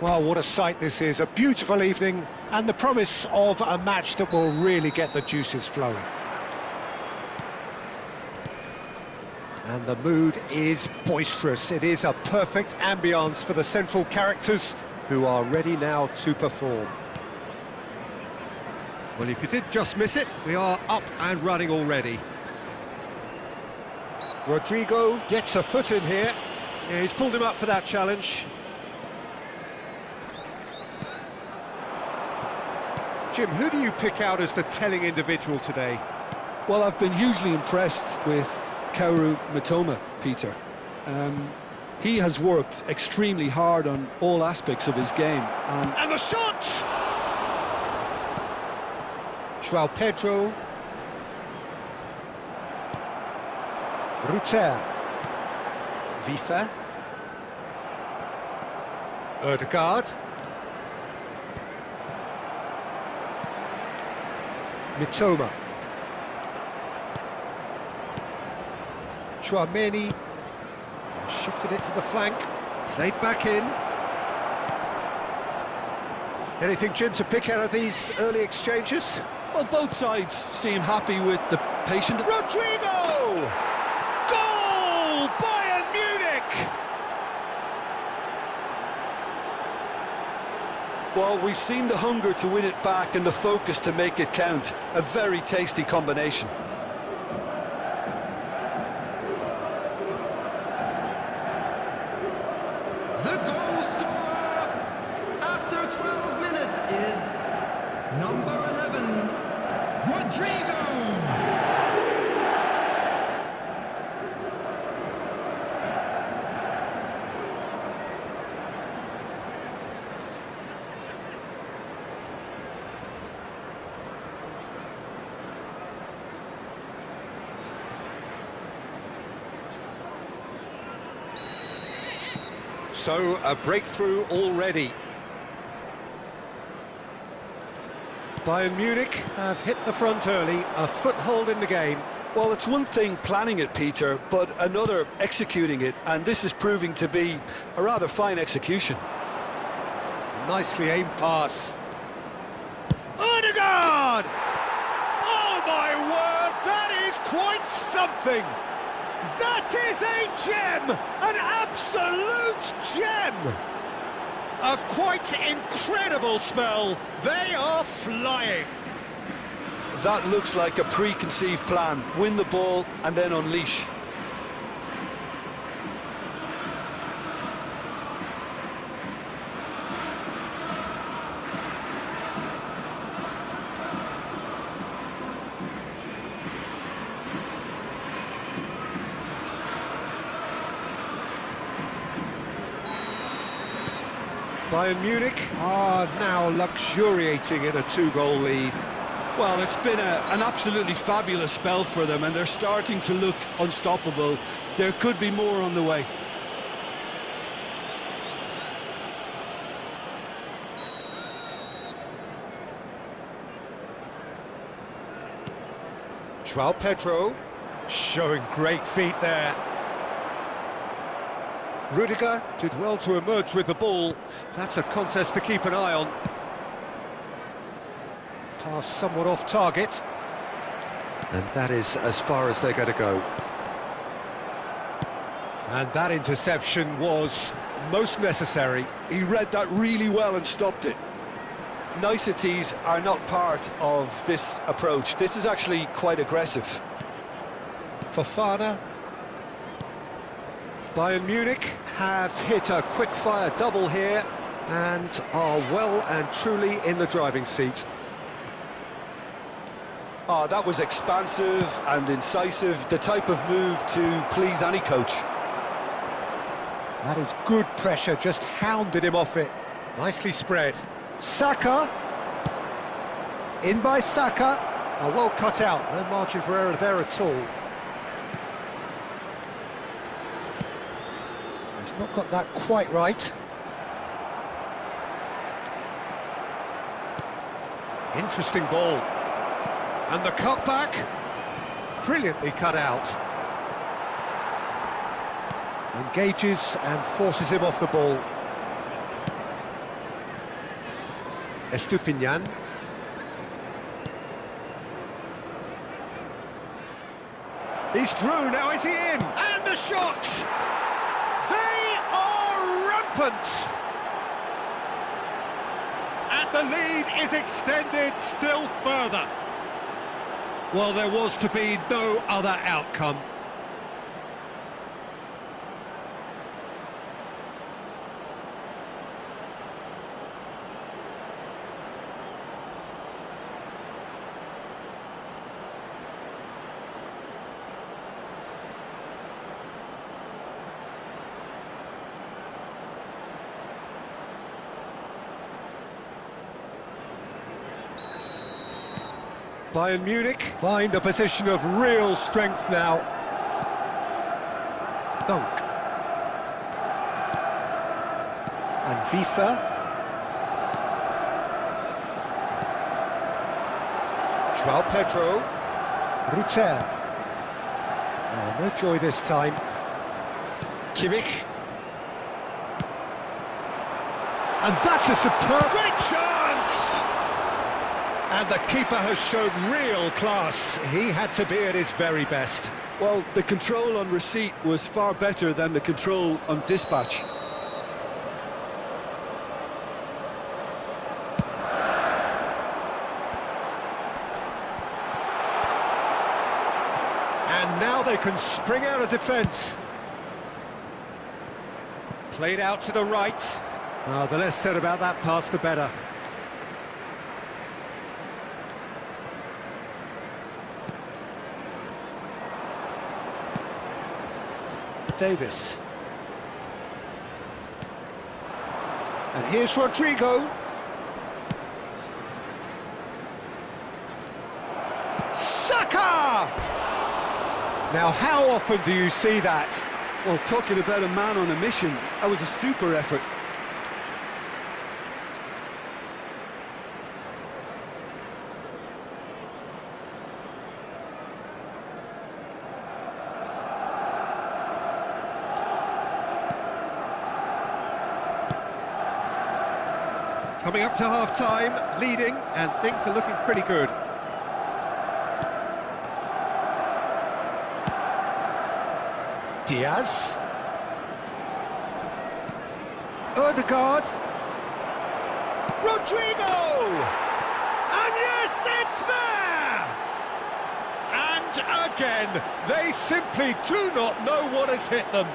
Well, what a sight this is. A beautiful evening and the promise of a match that will really get the juices flowing. And the mood is boisterous. It is a perfect ambience for the central characters who are ready now to perform. Well, if you did just miss it, we are up and running already. Rodrigo gets a foot in here. Yeah, he's pulled him up for that challenge. Jim, who do you pick out as the telling individual today? Well, I've been hugely impressed with Kaoru Mitoma, Peter. He has worked extremely hard on all aspects of his game. And the shot! João Pedro. Rutter. Vifa. Ødegaard. Mitoma. Tchouaméni. Shifted it to the flank. Played back in. Anything, Jim, to pick out of these early exchanges? Well, both sides seem happy with the patient... Rodrigo! Goal! Bayern Munich! Well, we've seen the hunger to win it back and the focus to make it count. A very tasty combination. The goal scorer after 12 minutes is number 11, Rodrigo. So, a breakthrough already. Bayern Munich have hit the front early, a foothold in the game. Well, it's one thing planning it, Peter, but another executing it, and this is proving to be a rather fine execution. Nicely aimed pass. Ødegaard! Oh my word, that is quite something! That is a gem! An absolute gem! A quite incredible spell. They are flying. That looks like a preconceived plan. Win the ball and then unleash. Bayern Munich are now luxuriating in a two-goal lead. Well, it's been an absolutely fabulous spell for them, and they're starting to look unstoppable. There could be more on the way. João Pedro showing great feet there. Rudiger did well to emerge with the ball. That's a contest to keep an eye on. Pass somewhat off target. And that is as far as they're going to go. And that interception was most necessary. He read that really well and stopped it. Niceties are not part of this approach. This is actually quite aggressive. Fofana. Bayern Munich have hit a quick-fire double here and are well and truly in the driving seat. Oh, that was expansive and incisive, the type of move to please any coach. That is good pressure, just hounded him off it. Nicely spread. Saka. In by Saka. Oh, well cut out, no margin for error there at all. He's not got that quite right. Interesting ball. And the cutback, brilliantly cut out. Engages and forces him off the ball. Estupinian. He's through, now is he in? And the shot! They are rampant! And the lead is extended still further. Well, there was to be no other outcome. Bayern Munich find a position of real strength now. Dunk. And FIFA. João Pedro. Ruter. Oh, no joy this time. Kimmich. And that's a superb... Great chance! And the keeper has shown real class. He had to be at his very best. Well, the control on receipt was far better than the control on dispatch. And now they can spring out of defence. Played out to the right. Oh, the less said about that pass, the better. Davis. And here's Rodrigo. Saka! Now, how often do you see that? Well, talking about a man on a mission, that was a super effort. Coming up to half-time, leading, and things are looking pretty good. Diaz. Odegaard. Rodrigo! And yes, it's there! And again, they simply do not know what has hit them.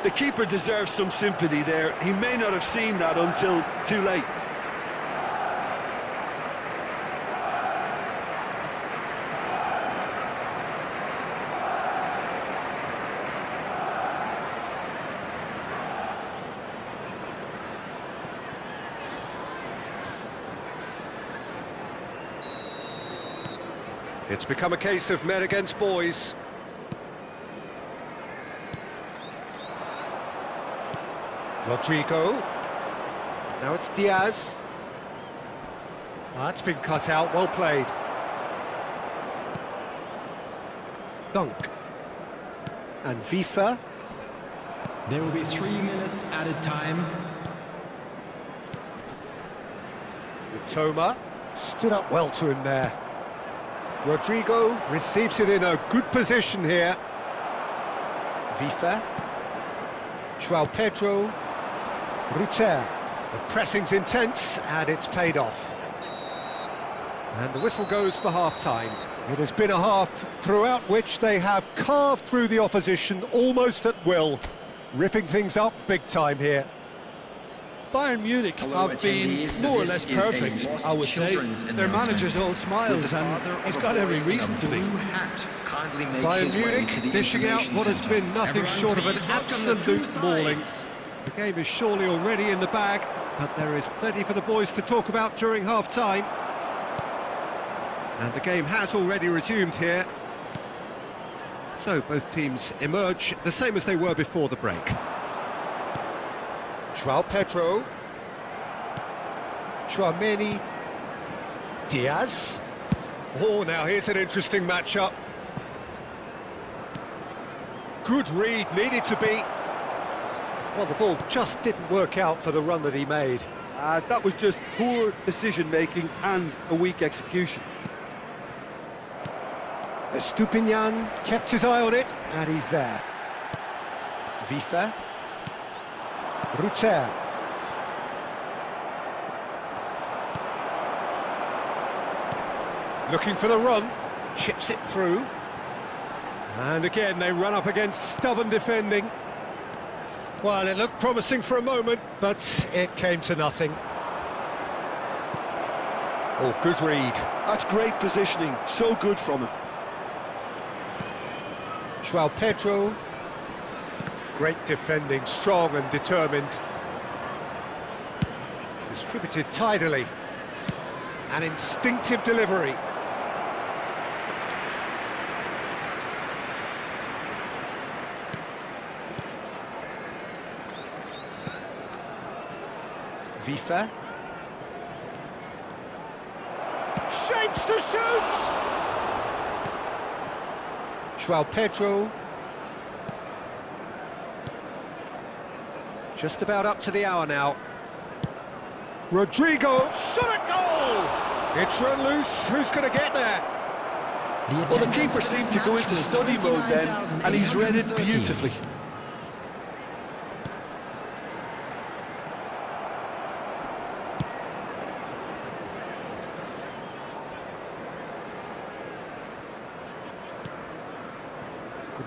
The keeper deserves some sympathy there. He may not have seen that until too late. It's become a case of men against boys. Rodrigo. Now it's Diaz. That's been cut out, well played. Dunk. And FIFA. There will be 3 minutes added time. Toma stood up well to him there. Rodrigo receives it in a good position here. FIFA. João Pedro. Ruter. The pressing's intense and it's paid off. And the whistle goes for half-time. It has been a half throughout which they have carved through the opposition almost at will, ripping things up big time here. Bayern Munich have been more or less perfect, I would say. Their manager's all smiles and he's got every reason to be. Bayern Munich dishing out what has been nothing short of an absolute mauling. The game is surely already in the bag, but there is plenty for the boys to talk about during half-time. And the game has already resumed here. So both teams emerge the same as they were before the break. João Pedro. Tchouaméni. Diaz. Oh, now here's an interesting matchup. Good read, needed to be. Well, the ball just didn't work out for the run that he made. That was just poor decision-making and a weak execution. Estupinian kept his eye on it, and he's there. Vifa. Ruter. Looking for the run, chips it through. And again, they run up against stubborn defending. Well, it looked promising for a moment, but it came to nothing. Oh, good read. That's great positioning, so good from him. João Pedro. Great defending, strong and determined. Distributed tidily. An instinctive delivery. Vifa. Shapes to shoot! João Pedro. Just about up to the hour now. Rodrigo, shot a goal! It's run loose, who's going to get there? Well, the keeper seemed to go into study mode then, and he's read it beautifully.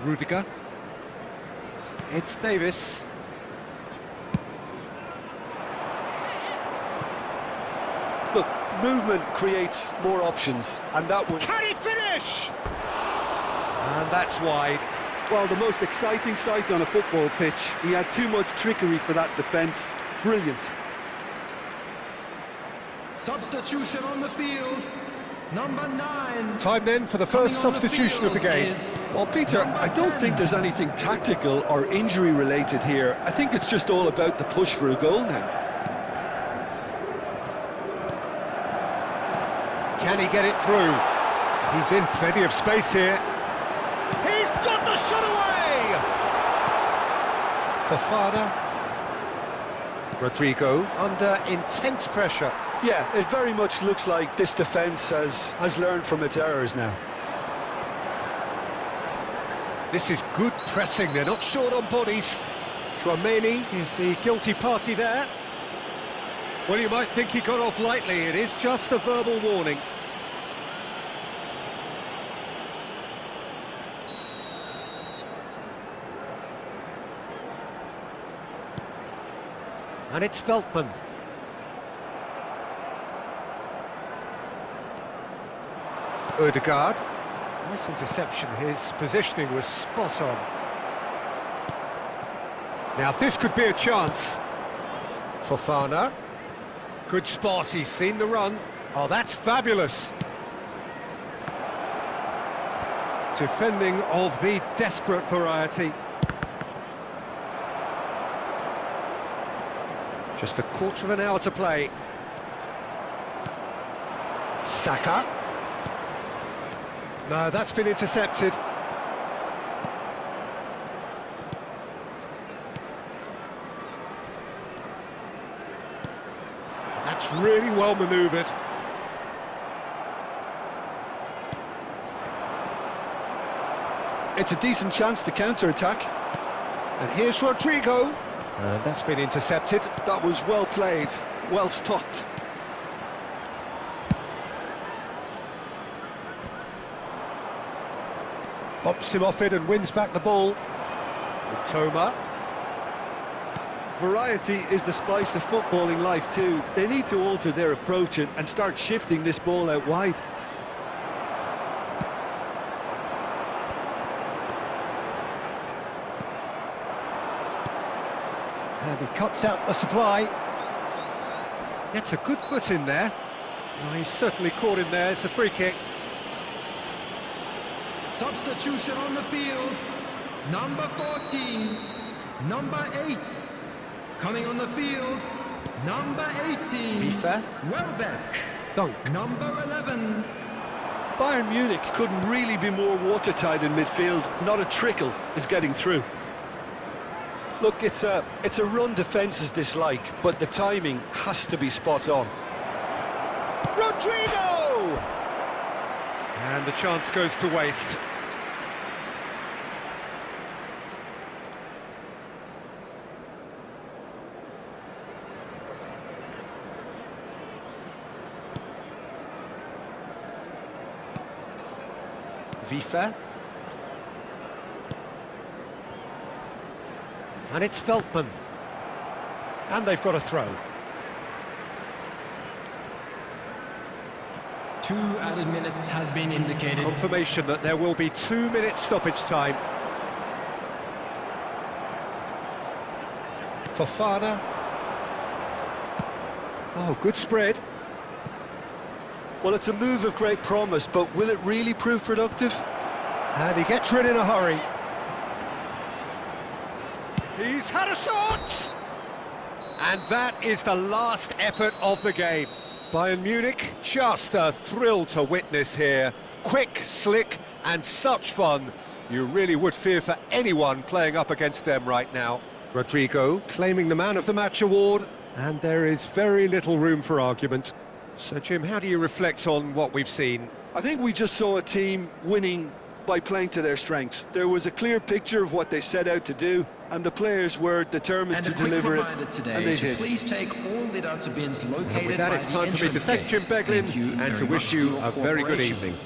Rudiger. It's Davis. Look, movement creates more options, and that one... Can he finish? And that's wide. Well, the most exciting sight on a football pitch. He had too much trickery for that defence. Brilliant. Substitution on the field. Number 9. Time then for the first substitution of the game. Well, Peter, I don't think there's anything tactical or injury related here. I think it's just all about the push for a goal now. Can he get it through? He's in plenty of space here. He's got the shot away! Fofana. Rodrigo under intense pressure. Yeah, it very much looks like this defence has learned from its errors now. This is good pressing, they're not short on bodies. Tchouaméni is the guilty party there. Well, you might think he got off lightly, it is just a verbal warning. And it's Veltman. Ødegaard. Nice interception, his positioning was spot on. Now this could be a chance. Fofana. Good spot, he's seen the run. Oh, that's fabulous. Defending of the desperate variety. Just a quarter of an hour to play. Saka. No, that's been intercepted. That's really well manoeuvred. It's a decent chance to counter-attack. And here's Rodrigo. And that's been intercepted. That was well played, well stopped. Bumps him off it and wins back the ball. Mitoma. Variety is the spice of footballing life too. They need to alter their approach and start shifting this ball out wide. And he cuts out the supply. Gets a good foot in there. Oh, he's certainly caught him there. It's a free kick. Substitution on the field. Number 14. Number 8. Coming on the field. Number 18. Vifa. Welbeck. Dunk. Number 11. Bayern Munich couldn't really be more watertight in midfield. Not a trickle is getting through. Look, it's a run defence's dislike, but the timing has to be spot on. Rodrigo! And the chance goes to waste. Vifa. And it's Veltman. And they've got a throw. 2 added minutes has been indicated. Confirmation that there will be 2 minutes stoppage time. Fofana. Oh, good spread. Well, it's a move of great promise, but will it really prove productive? And he gets rid in a hurry. He's had a shot! And that is the last effort of the game. Bayern Munich, just a thrill to witness here. Quick, slick, and such fun. You really would fear for anyone playing up against them right now. Rodrigo claiming the Man of the Match award, and there is very little room for argument. So, Jim, how do you reflect on what we've seen? I think we just saw a team winning by playing to their strengths. There was a clear picture of what they set out to do, and the players were determined to deliver it, and they did. Please take all litter to bins located. And with that, it's time for me to thank Jim Beglin and to wish you a very good evening.